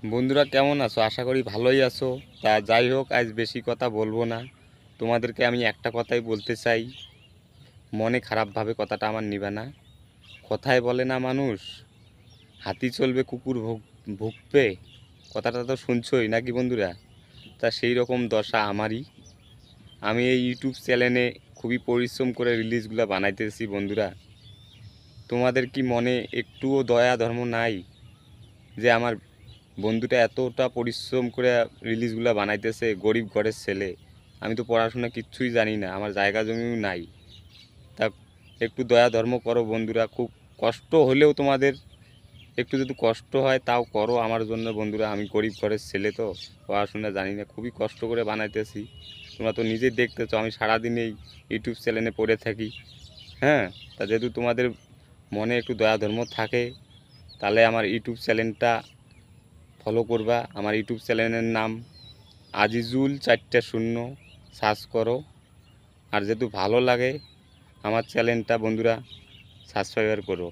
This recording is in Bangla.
বন্ধুরা কেমন আছো? আশা করি ভালোই আছো। তা যাই হোক, আজ বেশি কথা বলবো না। তোমাদেরকে আমি একটা কথাই বলতে চাই, মনে খারাপভাবে কথাটা আমার নিবে না। কথায় বলে না মানুষ, হাতি চলবে কুকুর ভুগবে, কথাটা তো শুনছোই নাকি বন্ধুরা? তা সেই রকম দশা আমারই। আমি এই ইউটিউব চ্যানেলে খুবই পরিশ্রম করে রিলিজগুলো বানাইতেছি বন্ধুরা। তোমাদের কি মনে একটুও দয়া ধর্ম নাই যে আমার বন্ধুটা এতটা পরিশ্রম করে রিলিজগুলো বানাইতেছে? গরিব ঘরের ছেলে, আমি তো পড়াশোনা কিচ্ছুই জানি না, আমার জায়গা জমিও নাই। তা একটু দয়া ধর্ম করো বন্ধুরা, খুব কষ্ট হলেও তোমাদের একটু যদি কষ্ট হয় তাও করো আমার জন্য বন্ধুরা। আমি গরিব ঘরের ছেলে, তো পড়াশোনা জানি না, খুবই কষ্ট করে বানাইতেছি। তোমরা তো নিজেই দেখতেছো আমি সারাদিন এই ইউটিউব চ্যানেলে পড়ে থাকি। হ্যাঁ, তা যেহেতু তোমাদের মনে একটু দয়া ধর্ম থাকে, তাহলে আমার ইউটিউব চ্যানেলটা ফলো করবা। আমার ইউটিউব চ্যানেলের নাম আজিজুল 4টা 0, সার্চ করো। আর যেহেতু ভালো লাগে আমার চ্যানেলটা বন্ধুরা, সাবস্ক্রাইবার করো।